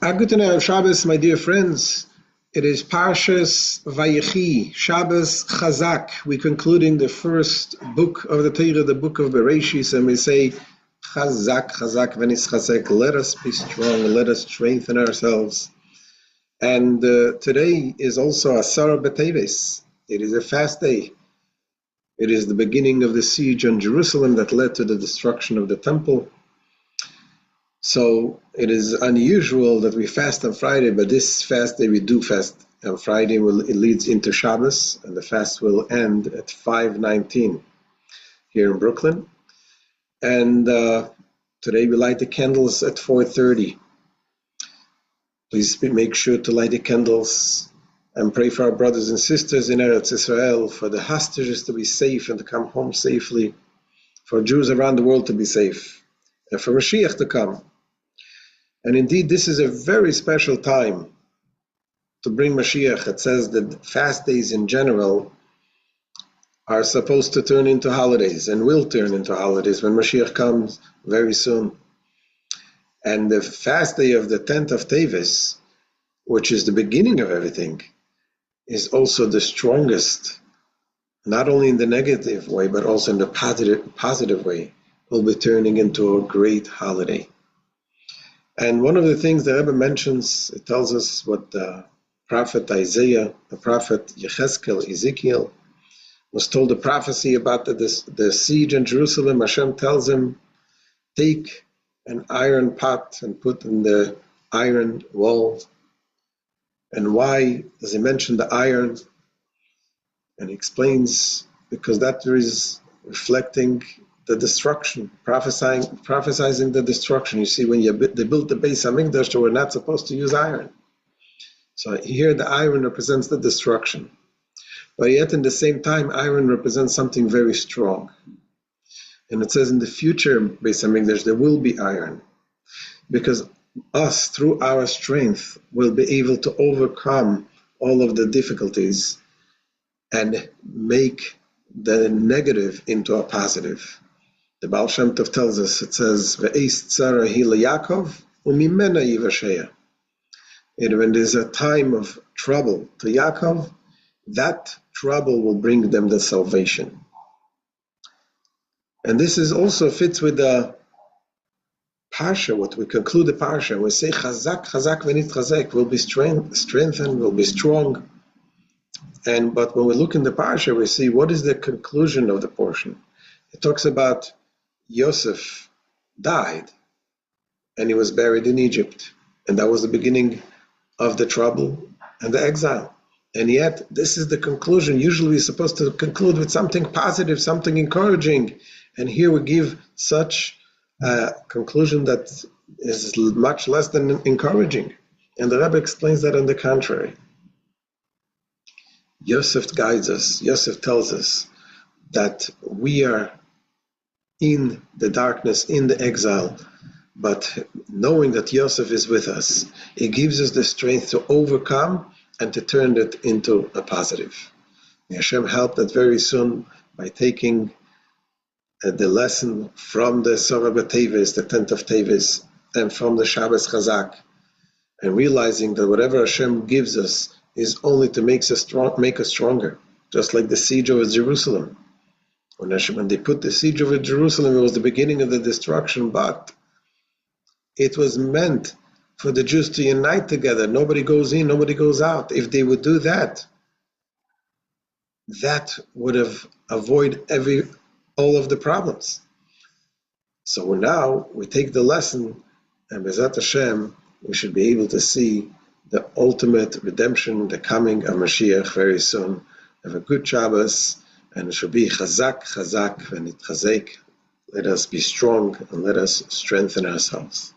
Good night, Shabbos, my dear friends. It is Parshas Vayechi, Shabbos Chazak. We're concluding the first book of the Torah, the book of Bereshis, and we say, Chazak, Chazak, Venis Chazak. Let us be strong, let us strengthen ourselves. And today is also Asara B'Teves. It is a fast day. It is the beginning of the siege on Jerusalem that led to the destruction of the temple. So it is unusual that we fast on Friday, but this fast day we do fast on Friday. It leads into Shabbos, and the fast will end at 5:19 here in Brooklyn. And today we light the candles at 4:30. Please make sure to light the candles and pray for our brothers and sisters in Eretz Israel, for the hostages to be safe and to come home safely, for Jews around the world to be safe, and for Mashiach to come. And indeed, this is a very special time to bring Mashiach. It says that fast days in general are supposed to turn into holidays and will turn into holidays when Mashiach comes very soon. And the fast day of the 10th of Tevet, which is the beginning of everything, is also the strongest, not only in the negative way, but also in the positive way, will be turning into a great holiday. And one of the things the Rebbe mentions, it tells us what the prophet Isaiah, the prophet Yecheskel, Ezekiel, was told a prophecy about the siege in Jerusalem. Hashem tells him, take an iron pot and put in the iron wall. And why does he mention the iron? And he explains, because that is reflecting the destruction, prophesizing the destruction. You see, when they built the Beis Hamikdash, they were not supposed to use iron. So here the iron represents the destruction. But yet in the same time, iron represents something very strong. And it says in the future Beis Hamikdash, there will be iron. Because us, through our strength, will be able to overcome all of the difficulties and make the negative into a positive. The Baal Shem Tov tells us, it says, Ve'es tzara hi leYaakov, u'mimena yivasheya. And when there's a time of trouble to Yaakov, that trouble will bring them the salvation. And this is also fits with the Parsha, what we conclude the Parsha. We say, Chazak, Chazak, Venit Chazak, will be strengthened, will be strong. But when we look in the Parsha, we see what is the conclusion of the portion. It talks about Yosef died and he was buried in Egypt. And that was the beginning of the trouble and the exile. And yet, this is the conclusion. Usually we're supposed to conclude with something positive, something encouraging. And here we give such a conclusion that is much less than encouraging. And the Rabbi explains that on the contrary. Yosef guides us. Yosef tells us that we are in the darkness, in the exile, but knowing that Yosef is with us, it gives us the strength to overcome and to turn it into a positive. May Hashem help that very soon by taking the lesson from the Asara B'Teves, the 10th of Teves, and from the Shabbos Chazak, and realizing that whatever Hashem gives us is only to make us stronger, just like the siege over Jerusalem. When they put the siege over Jerusalem, it was the beginning of the destruction, but it was meant for the Jews to unite together. Nobody goes in, nobody goes out. If they would do that, that would have avoided all of the problems. So now we take the lesson, and B'ezrat Hashem, we should be able to see the ultimate redemption, the coming of Mashiach very soon. Have a good Shabbos, and it should be Chazak, Chazak, and it Chazek. Let us be strong and let us strengthen ourselves.